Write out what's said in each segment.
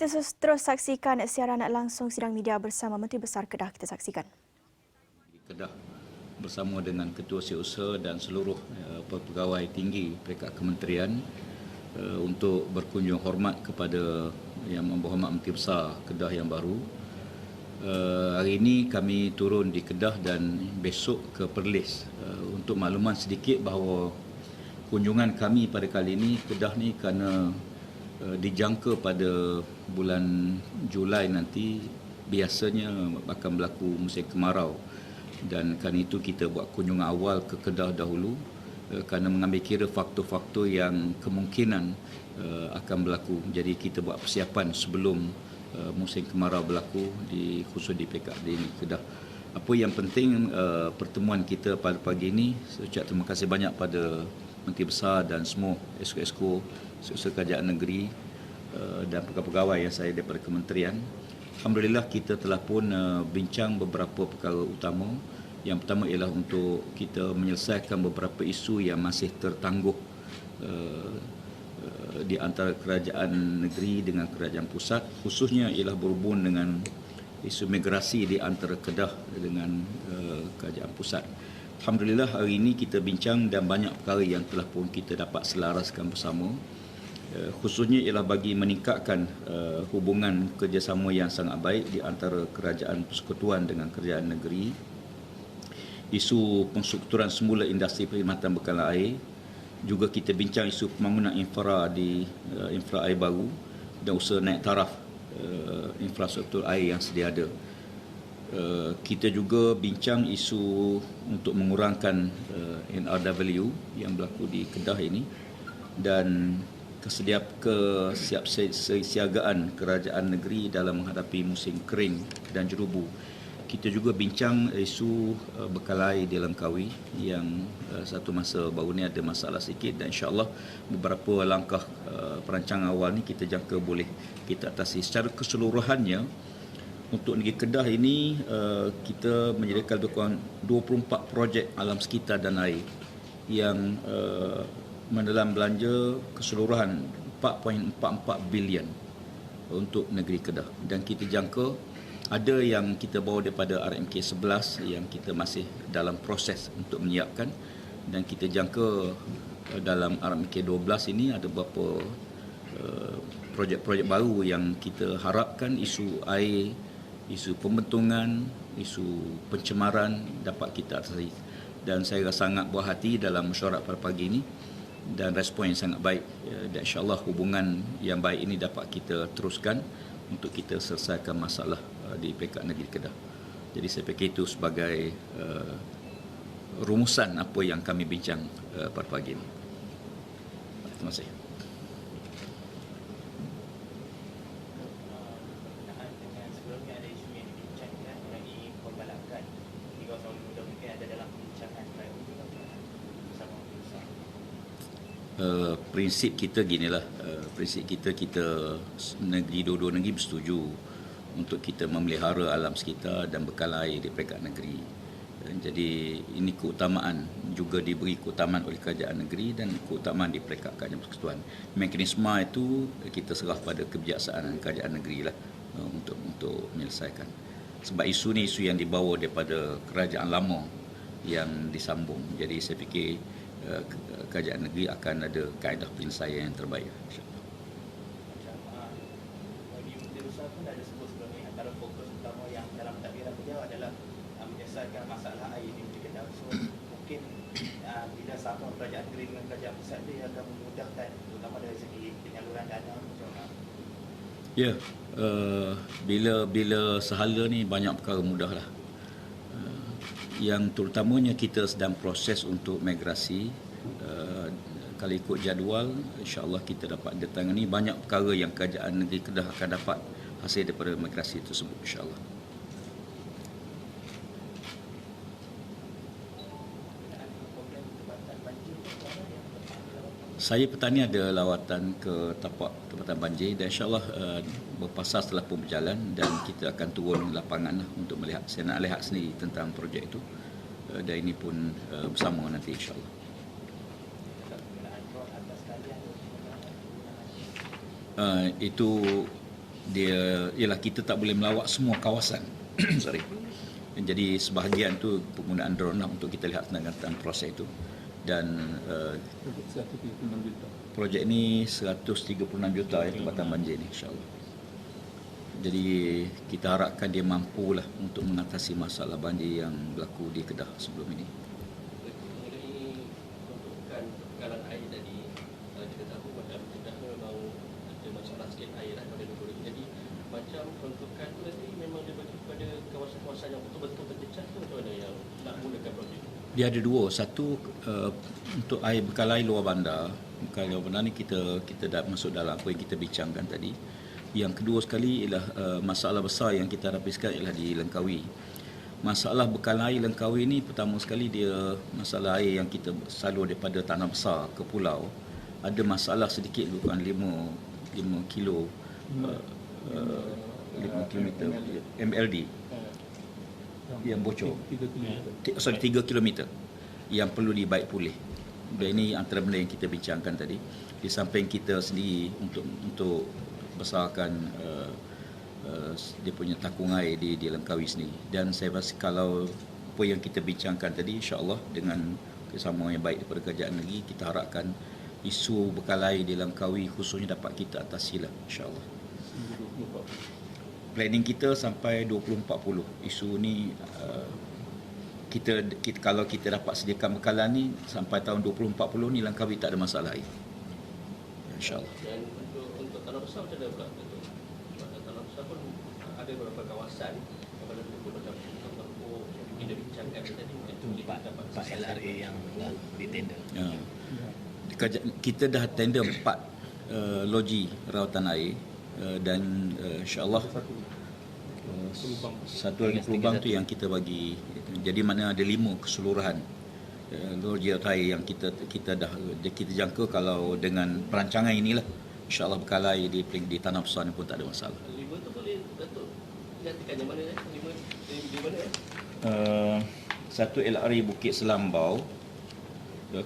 Kita terus saksikan siaran langsung sidang media bersama Menteri Besar Kedah. Kita saksikan. Kedah bersama dengan Ketua Setiausaha dan seluruh pegawai tinggi peringkat kementerian untuk berkunjung hormat kepada Yang Berhormat Menteri Besar Kedah yang baru. Hari ini kami turun di Kedah dan besok ke Perlis. Untuk makluman sedikit bahawa kunjungan kami pada kali ini Kedah ni kerana dijangka pada bulan Julai nanti biasanya akan berlaku musim kemarau, dan kerana itu kita buat kunjungan awal ke Kedah dahulu kerana mengambil kira faktor-faktor yang kemungkinan akan berlaku. Jadi kita buat persiapan sebelum musim kemarau berlaku khusus di PKD ini Kedah. Apa yang penting pertemuan kita pada pagi ini, saya ucap terima kasih banyak pada Menteri Besar dan semua esko-esko Setiausaha Kerajaan Negeri dan pegawai-pegawai yang saya daripada kementerian. Alhamdulillah kita telah pun bincang beberapa perkara utama. Yang pertama ialah untuk kita menyelesaikan beberapa isu yang masih tertangguh di antara kerajaan negeri dengan kerajaan pusat, khususnya ialah berhubung dengan isu migrasi di antara Kedah dengan kerajaan pusat. Alhamdulillah hari ini kita bincang dan banyak perkara yang telah pun kita dapat selaraskan bersama. Khususnya ialah bagi meningkatkan hubungan kerjasama yang sangat baik di antara kerajaan persekutuan dengan kerajaan negeri. Isu penstrukturan semula industri perkhidmatan bekalan air. Juga kita bincang isu pembangunan infra air baru dan usaha naik taraf infrastruktur air yang sedia ada. Kita juga bincang isu untuk mengurangkan NRW yang berlaku di Kedah ini dan kesiapsiagaan kerajaan negeri dalam menghadapi musim kering dan jerubu. Kita juga bincang isu bekal air di Langkawi yang satu masa baru ni ada masalah sikit, dan insya-Allah beberapa langkah perancangan awal ni kita jangka boleh kita atasi. Secara keseluruhannya untuk negeri Kedah ini kita menyediakan 24 projek alam sekitar dan air yang mendalam belanja keseluruhan 4.44 bilion untuk negeri Kedah, dan kita jangka ada yang kita bawa daripada RMK 11 yang kita masih dalam proses untuk menyiapkan, dan kita jangka dalam RMK 12 ini ada beberapa projek-projek baru yang kita harapkan isu air, isu pembentungan, isu pencemaran dapat kita atasi. Dan saya rasa sangat buah hati dalam mesyuarat pada pagi ini dan respon yang sangat baik, dan insya-Allah hubungan yang baik ini dapat kita teruskan untuk kita selesaikan masalah di PK Negeri Kedah. Jadi saya fikir itu sebagai rumusan apa yang kami bincang pada pagi ini. Terima kasih. Prinsip kita ginilah, prinsip kita negeri dua-dua negeri bersetuju untuk kita memelihara alam sekitar dan bekal air di peringkat negeri. Jadi ini keutamaan juga diberi keutamaan oleh kerajaan negeri dan keutamaan di peringkat kerajaan persekutuan. Mekanisme itu kita serah pada kebijaksanaan kerajaan negeri lah untuk menyelesaikan. Sebab isu ni isu yang dibawa daripada kerajaan lama yang disambung. Jadi saya fikir kerajaan negeri akan ada kaedah penyelesaian yang terbaik. Bagi Menteri Besar pun ada sebut sebelum ini antara fokus utama yang dalam takbiran beliau adalah menyelesaikan masalah air di negeri Kedah. So mungkin bila sama kerajaan negeri dengan kerajaan pusat dia akan memudahkan terutama dari segi penyaluran dana macam mana? Ya, bila sehala ni banyak perkara mudah lah. Yang terutamanya kita sedang proses untuk migrasi. Kalau ikut jadual, insya-Allah kita dapat ditangani banyak perkara yang kerajaan negeri Kedah akan dapat hasil daripada migrasi tersebut, insya-Allah. Saya petani ada lawatan ke tapak tempatan banjir, dan insya-Allah berpasas telah pun berjalan dan kita akan turun lapangan lah untuk melihat. Saya nak lihat sendiri tentang projek itu, dan ini pun bersama nanti insya-Allah. Itu dia ialah kita tak boleh melawat semua kawasan. Sorry. Jadi sebahagian tu penggunaan drone lah untuk kita lihat tentang proses itu. Dan 136 juta. projek ni 136 juta ya tempatan banjir ni, insyaAllah. Jadi kita harapkan dia mampulah untuk mengatasi masalah banjir yang berlaku di Kedah sebelum ini. Mengenai peruntukan penggalan air tadi, kita tahu macam Kedah memang ada masalah sikit air lah pada negara ini. Jadi macam peruntukan tu nanti memang dia bagi kepada kawasan-kawasan yang betul-betul terjejak tu macam mana yang nak mulakan projek itu? Dia ada dua. Satu untuk air bekal air luar bandar. Bekal luar bandar ni kita dah masuk dalam apa yang kita bincangkan tadi. Yang kedua sekali ialah masalah besar yang kita hadapiskan ialah di Langkawi. Masalah bekal air Langkawi ni pertama sekali dia masalah air yang kita salur daripada tanah besar ke pulau. Ada masalah sedikit bukan 5 kilo 5 kilometer MLD yang bocor. 3 kilometer yang perlu dibaik pulih. Dan ini antara benda yang kita bincangkan tadi. Di samping kita sendiri untuk besarkan dia punya takung air di Langkawi sendiri. Dan saya rasa kalau apa yang kita bincangkan tadi, insya-Allah dengan kerjasama yang baik daripada kerajaan negeri, kita harapkan isu bekal air di Langkawi khususnya dapat kita atasilah, insya-Allah. Planning kita sampai 2040. Isu ni kita kalau kita dapat sediakan bekalan ni sampai tahun 2040 ni Langkawi tak ada masalah air. InsyaAllah. Dan untuk tanah besar macam mana pula? Sebab tanah besar pun ada beberapa kawasan yang mana tu macam Tempur yang kita bincangkan tadi itu dapat LRA yang di tender. Ya. Kita dah tender 4 loji rawatan air dan insyaAllah satu lagi pelubang tu yang kita bagi. Jadi mana ada 5 keseluruhan loji air yang kita jangka kalau dengan perancangan inilah insyaAllah bekal air di tanah besar ni pun tak ada masalah. 5 tu boleh Datuk gantikan yang mana 5 di mana satu LRA Bukit Selambau,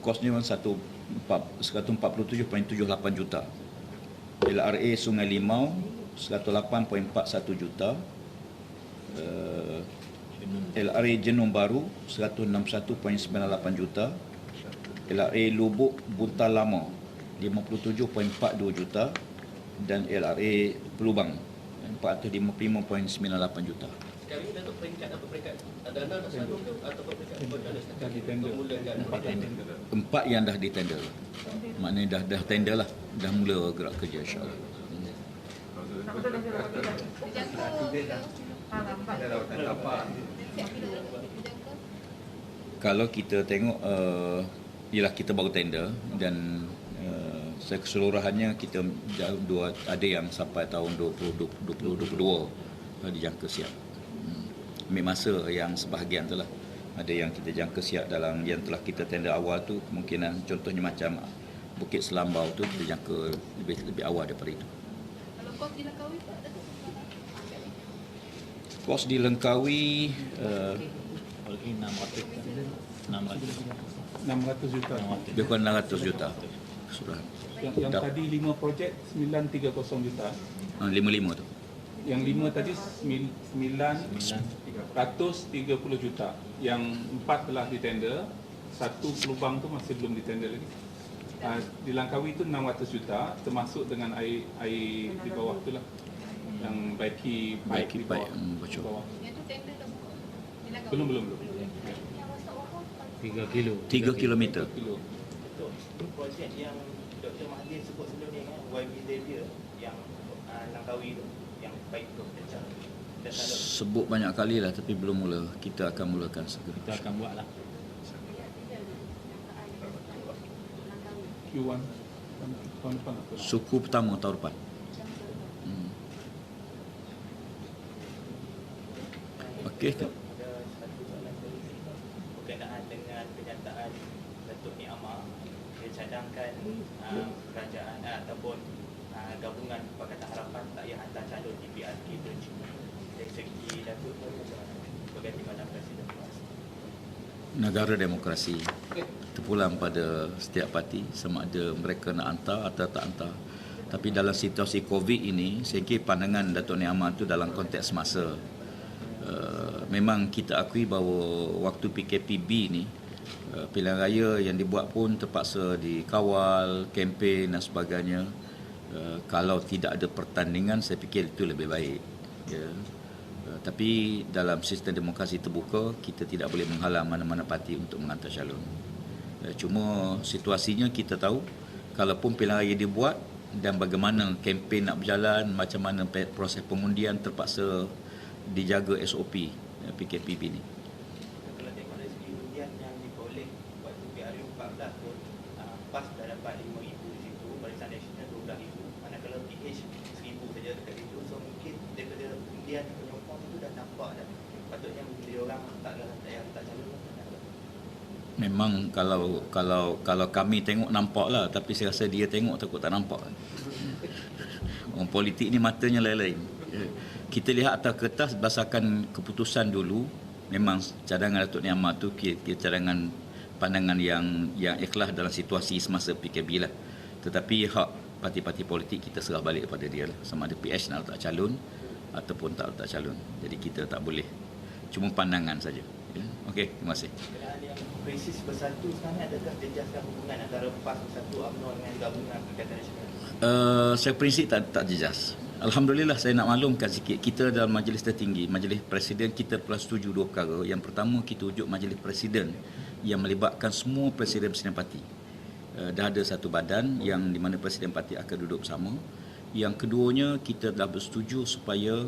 kosnya 147.78 juta. LRA Sungai Limau 108.41 juta. LRA Jenung Baru 161.98 juta. LRA Lubuk Buntal Lama 57.42 juta dan LRA Pelubang 455.98 juta. sekarang ni Datuk peringkat apa peringkat? Dana dah selalu ke atau peringkat apa dana Dah di tender. memulakan 4 yang dah ditender. Maknanya dah tender lah, dah mula gerak kerja insya-Allah. Kalau kita tengok ialah kita baru tender dan keseluruhannya kita ada yang sampai tahun 2022 dijangka siap. Ambil masa yang sebahagian tu lah. Ada yang kita jangka siap dalam yang telah kita tender awal tu, kemungkinan contohnya macam Bukit Selambau tu kita jangka lebih awal daripada itu. Kalau kos di Langkawi tak ada. Kos di Langkawi 600 juta. lebih kurang 600 juta. Sudah. Yang tadi 5 projek 930 juta. 55 tu. Yang 5 tadi 930 juta. Yang 4 telah ditender, 1 pelubang tu masih belum ditender lagi. Di Langkawi tu 600 juta termasuk dengan air di bawah tu lah. Yang baiki pipe di bawah. Bocor. bawah. Yang tu tender dah buka. Di Langkawi. Belum. 3 kilo. 3 kilometer. Kilo. Itu projek yang Dr. Mahathir sebut sebelum ni kan, YB Xavier yang Langkawi tu, yang baik tu pecah. Dah selalu. Sebut banyak kali lah tapi belum mula. Kita akan mulakan segera. Kita akan buat lah. Q1 tahun depan apa? Suku pertama tahun depan. Okey. Ada satu soalan lagi berkenaan dengan kenyataan Datuk Ni Amar. Dia cadangkan kerajaan ataupun gabungan Pakatan Harapan tak payah hantar calon di PRK tu. Dari segi Datuk tu macam mana? Sebagai Timbalan Presiden. Negara demokrasi terpulang pada setiap parti sama ada mereka nak hantar atau tak hantar Tapi dalam situasi COVID ini, saya kira pandangan Datuk Ni Ahmad itu dalam konteks semasa. Memang kita akui bahawa waktu PKPB ni, pilihan raya yang dibuat pun terpaksa dikawal, kempen dan sebagainya. Kalau tidak ada pertandingan, saya fikir itu lebih baik. Ya. Tapi dalam sistem demokrasi terbuka, kita tidak boleh menghalang mana-mana parti untuk menghantar calon. Cuma situasinya kita tahu, kalaupun pilihan raya dibuat dan bagaimana kempen nak berjalan, macam mana proses pengundian, terpaksa dijaga SOP PKPB ni. Kalau tengok dari segi undian yang dikolek waktu PRU 14 pun PAS dah dapat 5,000 di situ, Barisan Nasional 12,000, manakala PH 1,000 saja dekat itu. So mungkin daripada undian penyokong itu dah nampak dah. Patutnya bila orang yang tak calon. Memang kalau kami tengok nampak lah, tapi saya rasa dia tengok takut tak nampak. Orang politik ni matanya lain-lain. Kita lihat atas kertas berdasarkan keputusan dulu, memang cadangan Datuk Ni Ahmad tu kira cadangan pandangan yang ikhlas dalam situasi semasa PKP lah. Tetapi hak parti-parti politik kita serah balik kepada dia lah, sama ada PH nak letak calon ataupun tak letak calon. Jadi kita tak boleh, cuma pandangan saja. Okey, terima kasih. Keadaan yang krisis bersatu sekarang ni, adakah jejaskan hubungan antara PAS Bersatu UMNO dengan gabungan Perikatan Nasional? Saya prinsip tak jejas. Alhamdulillah, saya nak maklumkan sikit. Kita dalam majlis tertinggi, majlis presiden, kita telah setuju dua perkara. Yang pertama, kita ujuk majlis presiden yang melibatkan semua presiden-presiden parti. Dah ada satu badan yang di mana presiden parti akan duduk bersama. Yang keduanya, kita dah bersetuju supaya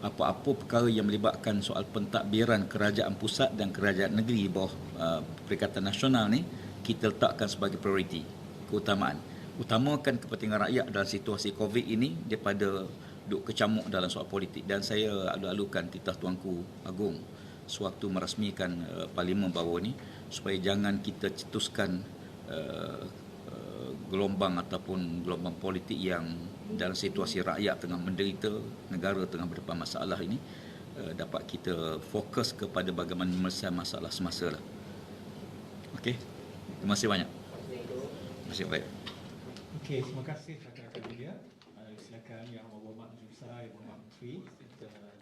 apa-apa perkara yang melibatkan soal pentadbiran kerajaan pusat dan kerajaan negeri bawah Perikatan Nasional ni, kita letakkan sebagai prioriti, keutamaan. Utamakan kepentingan rakyat dalam situasi COVID ini daripada duk kecamuk dalam soal politik. Dan saya alu-alukan titah Tuanku Agong sewaktu merasmikan Parlimen baru ni, supaya jangan kita cetuskan gelombang ataupun gelombang politik yang dalam situasi rakyat tengah menderita, negara tengah berdepan masalah ini, dapat kita fokus kepada bagaimana menyelesaikan masalah semasa lah. Okey, terima kasih banyak. Terima kasih baik. Okey, terima kasih rakan-rakan media. Silakan Yang Berhormat Jusai, Yang Berhormat Menteri.